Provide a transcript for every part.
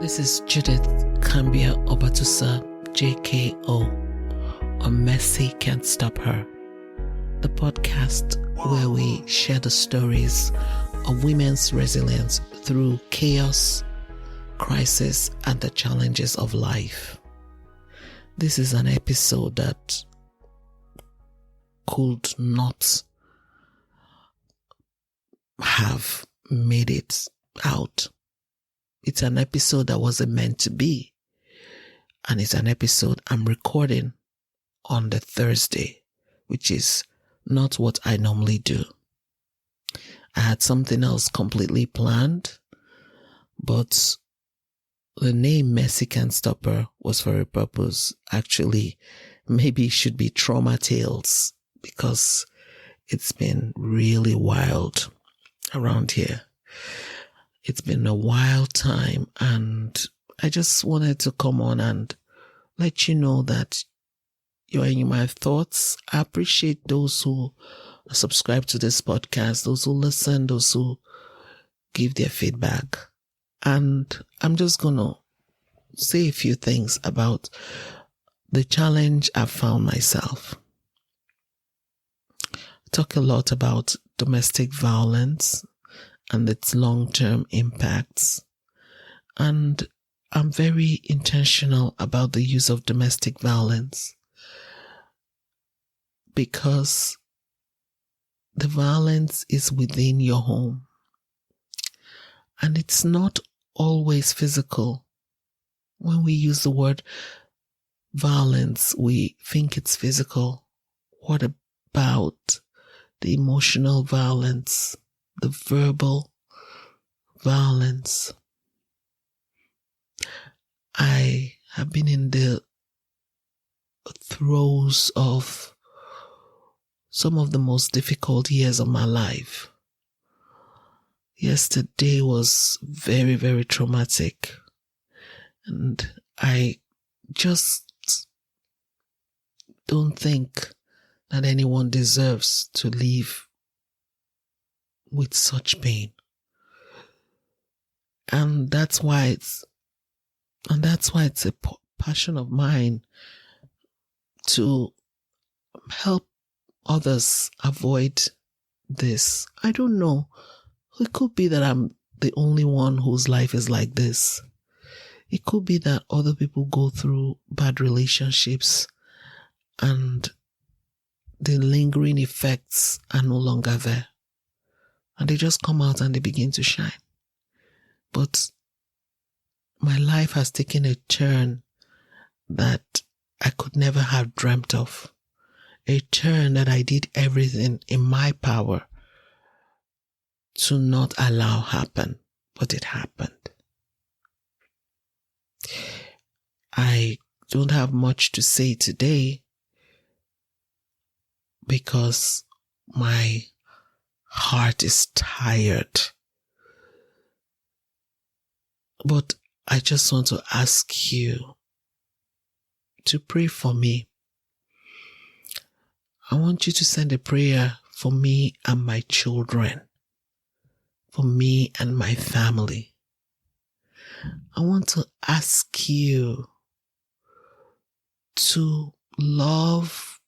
This is Judith Cambia Obatusa, JKO, on Mercy Can't Stop Her, the podcast where we share the stories of women's resilience through chaos, crisis, and the challenges of life. This is an episode that could not have made it out. It's an episode that wasn't meant to be. And it's an episode I'm recording on the Thursday, which is not what I normally do. I had something else completely planned, but the name Mercy Can't Stop Her was for a purpose. Actually, maybe it should be Trauma Tales, because it's been really wild around here. It's been a wild time, and I just wanted to come on and let you know that you're in my thoughts. I appreciate those who subscribe to this podcast, those who listen, those who give their feedback. And I'm just going to say a few things about the challenge I've found myself. I talk a lot about domestic violence and its long-term impacts. And I'm very intentional about the use of domestic violence because the violence is within your home. And it's not always physical. When we use the word violence, we think it's physical. What about the emotional violence? The verbal violence? I have been in the throes of some of the most difficult years of my life. Yesterday was very, very traumatic. And I just don't think that anyone deserves to live with such pain. And that's why it's a passion of mine to help others avoid this. I don't know. It could be that I'm the only one whose life is like this. It could be that other people go through bad relationships and the lingering effects are no longer there. And they just come out and they begin to shine. But my life has taken a turn that I could never have dreamt of. A turn that I did everything in my power to not allow happen. But it happened. I don't have much to say today because my heart is tired. But I just want to ask you to pray for me. I want you to send a prayer for me and my children, for me and my family. I want to ask you to love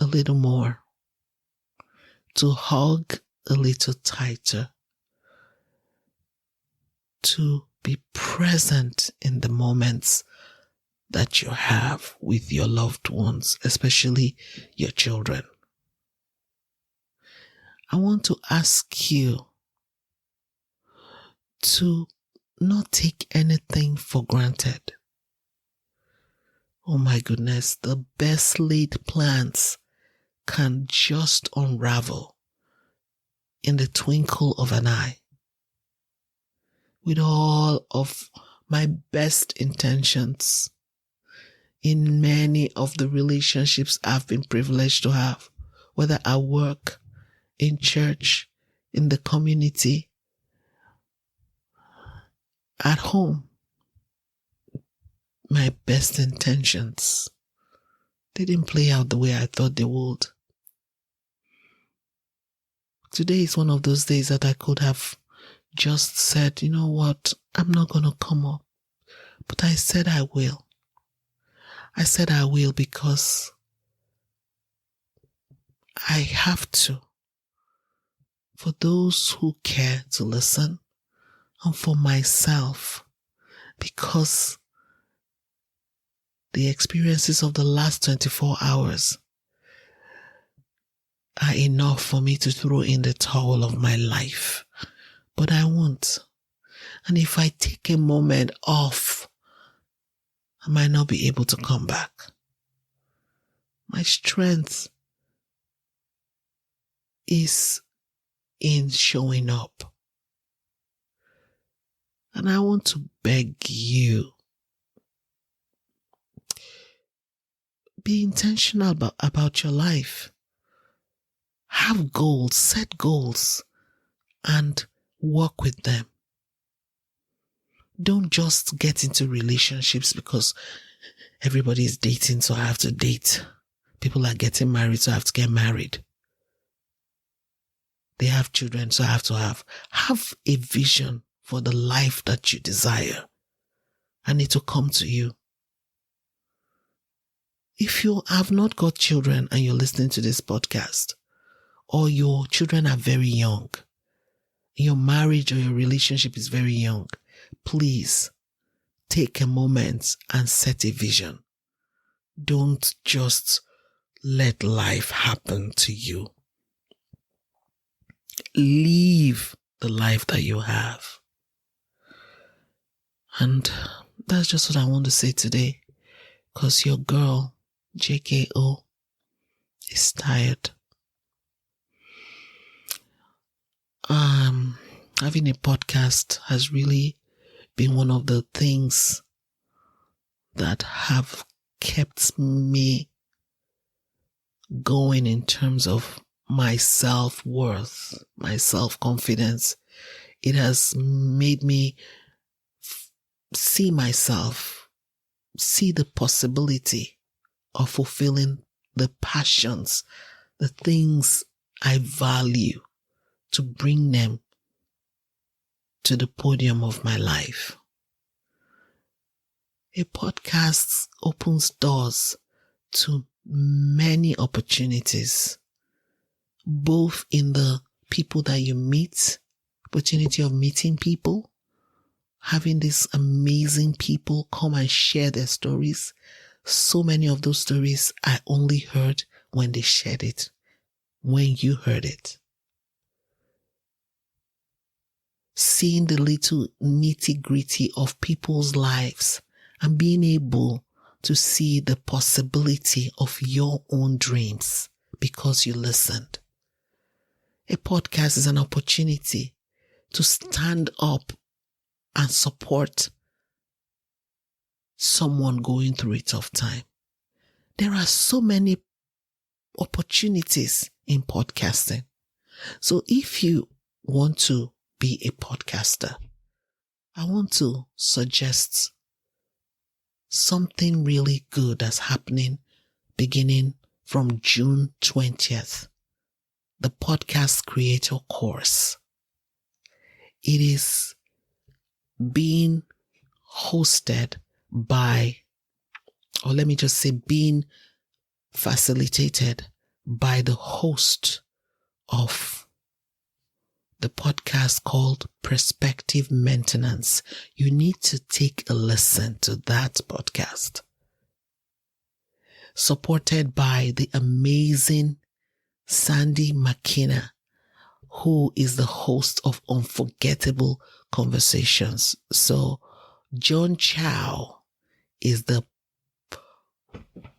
a little more, to hug a little tighter, to be present in the moments that you have with your loved ones, especially your children. I want to ask you to not take anything for granted. Oh my goodness, the best laid plans can just unravel in the twinkle of an eye. With all of my best intentions in many of the relationships I've been privileged to have, whether at work, in church, in the community, at home, my best intentions didn't play out the way I thought they would. Today is one of those days that I could have just said, you know what, I'm not going to come up. But I said I will. I said I will because I have to. For those who care to listen, and for myself, because the experiences of the last 24 hours are enough for me to throw in the towel of my life. But I won't. And if I take a moment off, I might not be able to come back. My strength is in showing up. And I want to beg you, be intentional about your life. Have goals, set goals, and work with them. Don't just get into relationships because everybody is dating, so I have to date. People are getting married, so I have to get married. They have children, so I have to have. Have a vision for the life that you desire, and it will come to you. If you have not got children and you're listening to this podcast, or your children are very young, your marriage or your relationship is very young, please take a moment and set a vision. Don't just let life happen to you. Live the life that you have. And that's just what I want to say today, because your girl, JKO, is tired. Having a podcast has really been one of the things that have kept me going in terms of my self-worth, my self-confidence. It has made me see myself, see the possibility of fulfilling the passions, the things I value, to bring them to the podium of my life. A podcast opens doors to many opportunities, both in the people that you meet, opportunity of meeting people, having these amazing people come and share their stories. So many of those stories I only heard when they shared it, when you heard it. Seeing the little nitty-gritty of people's lives and being able to see the possibility of your own dreams because you listened. A podcast is an opportunity to stand up and support someone going through a tough time. There are so many opportunities in podcasting. So if you want to be a podcaster, I want to suggest something really good that's happening beginning from June 20th. The Podcast Creator Course. It is being hosted by, or let me just say being facilitated by the host of the podcast called Perspective Maintenance. You need to take a listen to that podcast. Supported by the amazing Sandy McKenna, who is the host of Unforgettable Conversations. So John Chow is the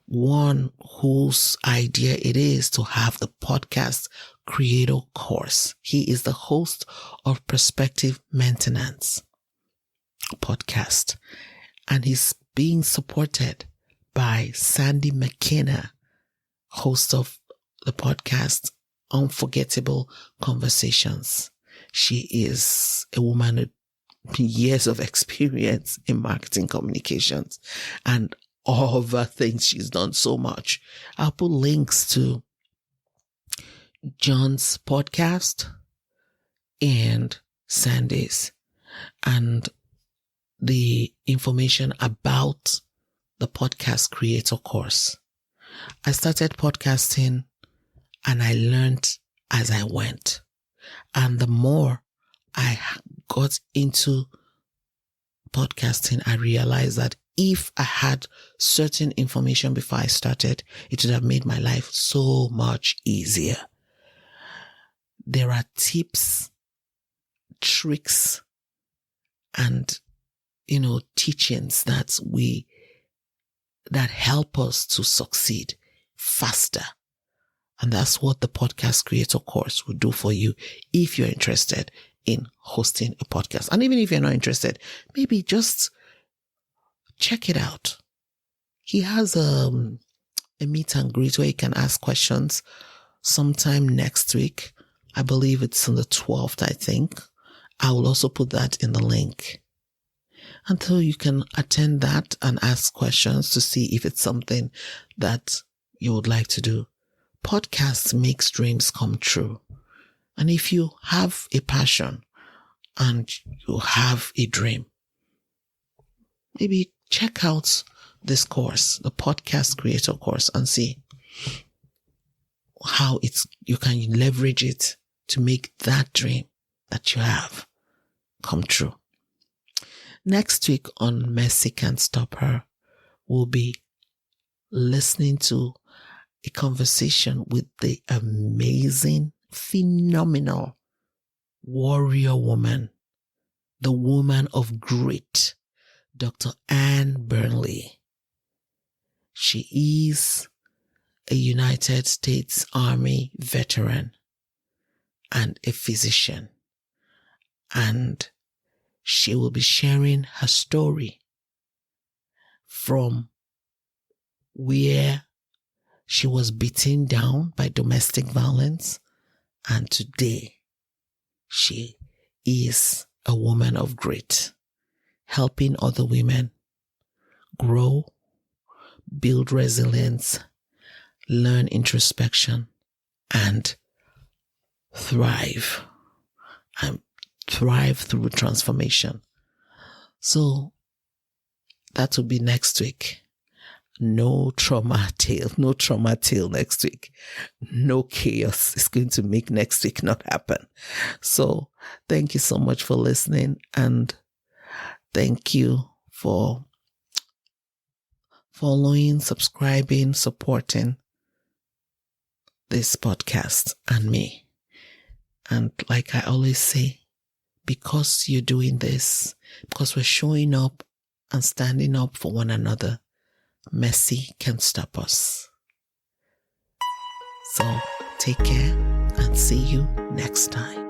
one whose idea it is to have the Podcast Creator Course. He is the host of Perspective Maintenance podcast, and he's being supported by Sandy McKenna, host of the podcast Unforgettable Conversations. She is a woman with years of experience in marketing communications and other things. She's done so much. I'll put links to John's podcast and Sundays, and the information about the podcast creator course. I started podcasting and I learned as I went. And the more I got into podcasting, I realized that if I had certain information before I started, it would have made my life so much easier. There are tips, tricks, and, teachings that help us to succeed faster. And that's what the podcast creator course will do for you if you're interested in hosting a podcast. And even if you're not interested, maybe just check it out. He has a meet and greet where you can ask questions sometime next week. I believe it's on the 12th, I think. I will also put that in the link. Until you can attend that and ask questions to see if it's something that you would like to do. Podcasts makes dreams come true. And if you have a passion and you have a dream, maybe check out this course, the podcast creator course, and see how you can leverage it to make that dream that you have come true. Next week on Mercy Can't Stop Her, we'll be listening to a conversation with the amazing, phenomenal warrior woman, the woman of grit, Dr. Anne Burnley. She is a United States Army veteran and a physician, and she will be sharing her story from where she was beaten down by domestic violence, and today she is a woman of grit, helping other women grow, build resilience, learn introspection, and thrive through transformation. So that will be next week. No trauma tale next week. No chaos is going to make next week not happen. So thank you so much for listening, and thank you for following, subscribing, supporting this podcast and me. And like I always say, because you're doing this, because we're showing up and standing up for one another, mercy can't stop us. So take care and see you next time.